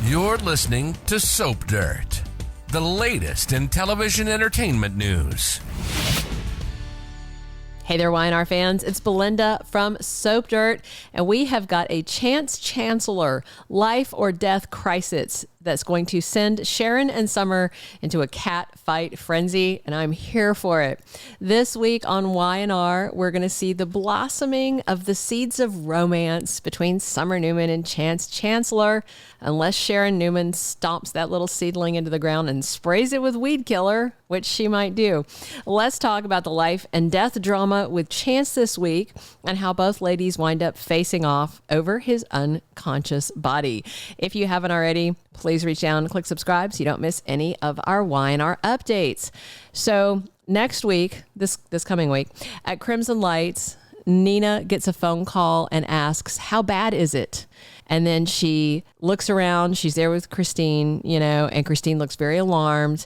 You're listening to Soap Dirt, the latest in television entertainment news. Hey there, Y&R fans. It's Belinda from Soap Dirt, and we have got a Chance Chancellor life or death crisis that's going to send Sharon and Summer into a cat fight frenzy, and I'm here for it. This week on Y&R, we're going to see the blossoming of the seeds of romance between Summer Newman and Chance Chancellor, unless Sharon Newman stomps that little seedling into the ground and sprays it with weed killer, which she might do. Let's talk about the life and death drama with Chance this week and how both ladies wind up facing off over his unconscious body. If you haven't already, please reach down and click subscribe so you don't miss any of our Y&R updates. So next week, this coming week, at Crimson Lights, Nina gets a phone call and asks, "How bad is it?" And then she looks around. She's there with Christine, and Christine looks very alarmed.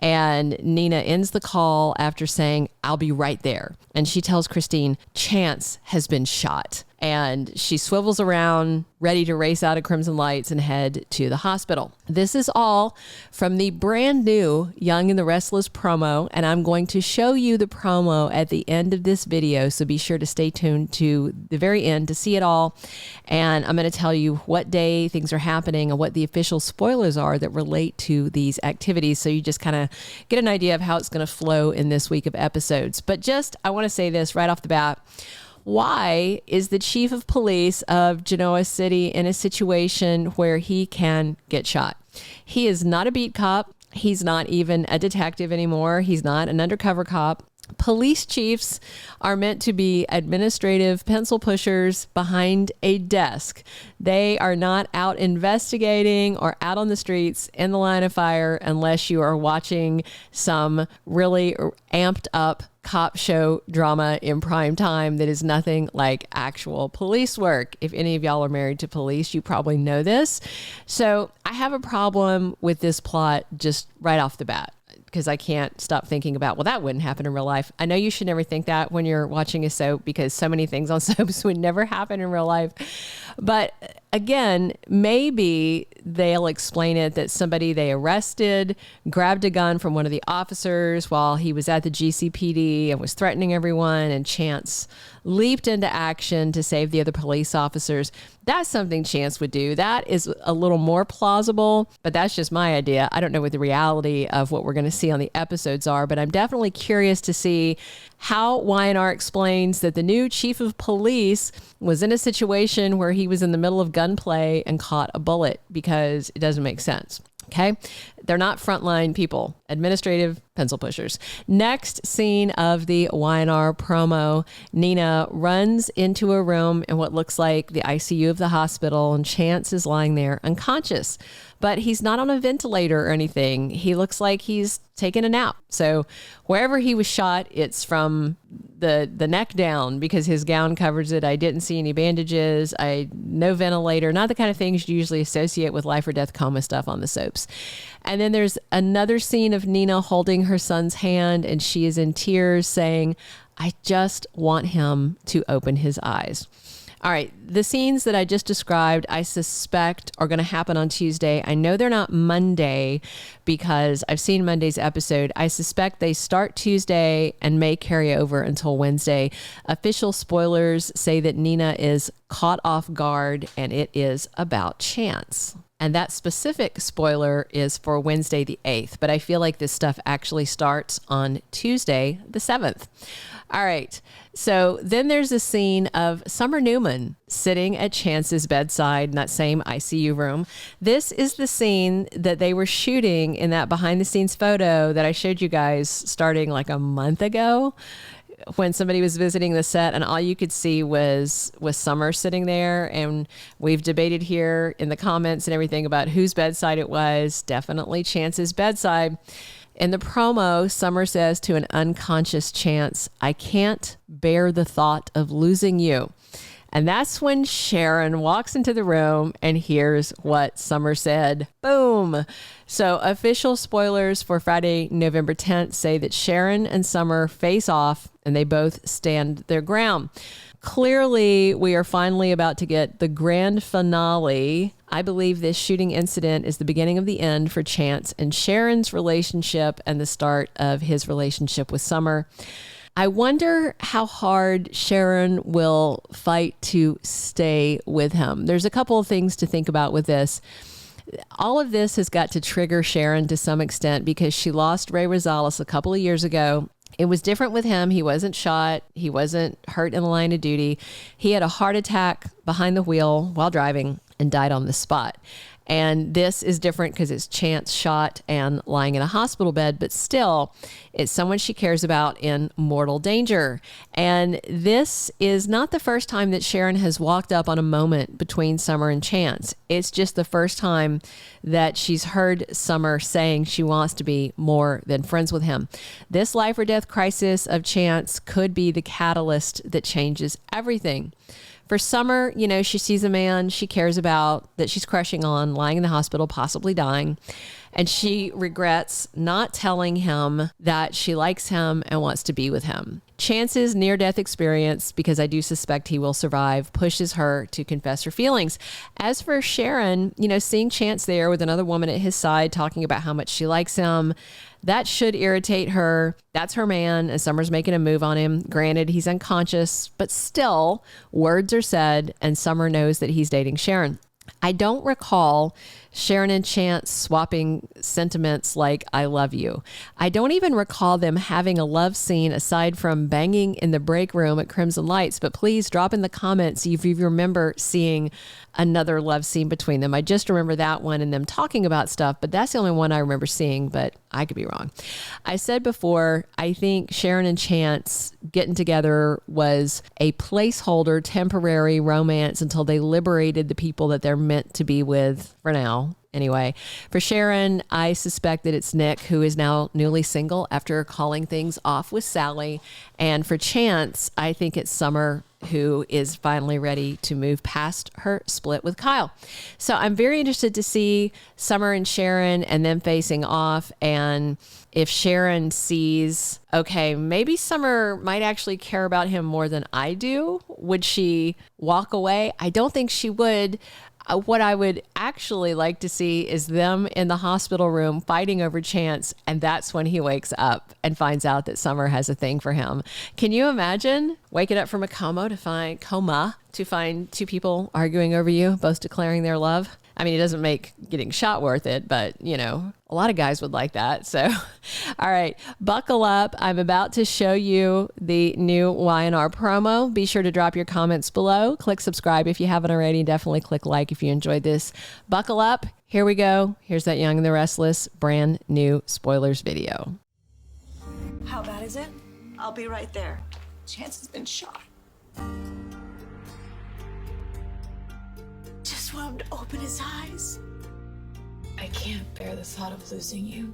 And Nina ends the call after saying, "I'll be right there." And she tells Christine, Chance has been shot. And she swivels around, ready to race out of Crimson Lights and head to the hospital. This is all from the brand new Young and the Restless promo. And I'm going to show you the promo at the end of this video. So be sure to stay tuned to the very end to see it all. And I'm going to tell you what day things are happening and what the official spoilers are that relate to these activities. So you just kind of get an idea of how it's going to flow in this week of episodes. But I want to say this right off the bat. Why is the chief of police of Genoa City in a situation where he can get shot? He is not a beat cop. He's not even a detective anymore. He's not an undercover cop. Police chiefs are meant to be administrative pencil pushers behind a desk. They are not out investigating or out on the streets in the line of fire unless you are watching some really amped up cop show drama in prime time that is nothing like actual police work. If any of y'all are married to police, you probably know this. So I have a problem with this plot just right off the bat, because I can't stop thinking about, well, that wouldn't happen in real life. I know you should never think that when you're watching a soap, because so many things on soaps would never happen in real life. But again, maybe they'll explain it that somebody they arrested grabbed a gun from one of the officers while he was at the GCPD and was threatening everyone, and Chance leaped into action to save the other police officers. That's something Chance would do. That is a little more plausible, but that's just my idea. I don't know what the reality of what we're going to see on the episodes are, but I'm definitely curious to see how Y&R explains that the new chief of police was in a situation where he was in the middle of gunplay and caught a bullet, because it doesn't make sense. Okay. They're not frontline people, administrative pencil pushers. Next scene of the Y&R promo, Nina runs into a room in what looks like the ICU of the hospital, and Chance is lying there unconscious, but he's not on a ventilator or anything. He looks like he's taken a nap. So wherever he was shot, it's from the neck down, because his gown covers it. I didn't see any bandages. No ventilator, not the kind of things you usually associate with life or death coma stuff on the soaps. And then there's another scene of Nina holding her son's hand, and she is in tears saying, "I just want him to open his eyes." All right, the scenes that I just described, I suspect are going to happen on Tuesday. I know they're not Monday because I've seen Monday's episode. I suspect they start Tuesday and may carry over until Wednesday. Official spoilers say that Nina is caught off guard, and it is about Chance. And that specific spoiler is for Wednesday the 8th, but I feel like this stuff actually starts on Tuesday the 7th. All right. So then there's a scene of Summer Newman sitting at Chance's bedside in that same ICU room. This is the scene that they were shooting in that behind the scenes photo that I showed you guys starting like a month ago, when somebody was visiting the set and all you could see was Summer sitting there. And we've debated here in the comments and everything about whose bedside it was. Definitely Chance's bedside. In the promo, Summer says to an unconscious Chance, "I can't bear the thought of losing you." And that's when Sharon walks into the room and hears what Summer said. Boom. So official spoilers for Friday, November 10th say that Sharon and Summer face off and they both stand their ground. clearly we are finally about to get the grand finale. I believe this shooting incident is the beginning of the end for Chance and Sharon's relationship and the start of his relationship with Summer. I wonder how hard Sharon will fight to stay with him. There's a couple of things to think about with this. All of this has got to trigger Sharon to some extent because she lost Ray Rosales a couple of years ago. It was different with him. He wasn't shot. He wasn't hurt in the line of duty. He had a heart attack behind the wheel while driving and died on the spot. And this is different because it's Chance shot and lying in a hospital bed, but still, it's someone she cares about in mortal danger. And this is not the first time that Sharon has walked up on a moment between Summer and Chance. It's just the first time that she's heard Summer saying she wants to be more than friends with him. This life or death crisis of Chance could be the catalyst that changes everything. For Summer, you know, she sees a man she cares about that she's crushing on, lying in the hospital, possibly dying. And she regrets not telling him that she likes him and wants to be with him. Chance's near-death experience, because I do suspect he will survive, pushes her to confess her feelings. As for Sharon, you know, seeing Chance there with another woman at his side talking about how much she likes him, that should irritate her. That's her man, and Summer's making a move on him. Granted, he's unconscious, but still, words are said, and Summer knows that he's dating Sharon. I don't recall Sharon and Chance swapping sentiments like "I love you." I don't even recall them having a love scene aside from banging in the break room at Crimson Lights, but please drop in the comments if you remember seeing another love scene between them. I just remember that one and them talking about stuff, but that's the only one I remember seeing, but I could be wrong. I said before, I think Sharon and Chance getting together was a placeholder, temporary romance until they liberated the people that they're meant to be with for now. Anyway, for Sharon, I suspect that it's Nick, who is now newly single after calling things off with Sally. And for Chance, I think it's Summer, who is finally ready to move past her split with Kyle. So I'm very interested to see Summer and Sharon and them facing off. And if Sharon sees, okay, maybe Summer might actually care about him more than I do, would she walk away? I don't think she would. What I would actually like to see is them in the hospital room fighting over Chance, and that's when he wakes up and finds out that Summer has a thing for him. Can you imagine waking up from a coma to find two people arguing over you, both declaring their love? I mean, it doesn't make getting shot worth it, but, you know, a lot of guys would like that. So, all right, buckle up. I'm about to show you the new Y&R promo. Be sure to drop your comments below. Click subscribe if you haven't already. Definitely click like if you enjoyed this. Buckle up. Here we go. Here's that Young and the Restless brand new spoilers video. How bad is it? I'll be right there. Chance has been shot. Just want him to open his eyes. I can't bear the thought of losing you.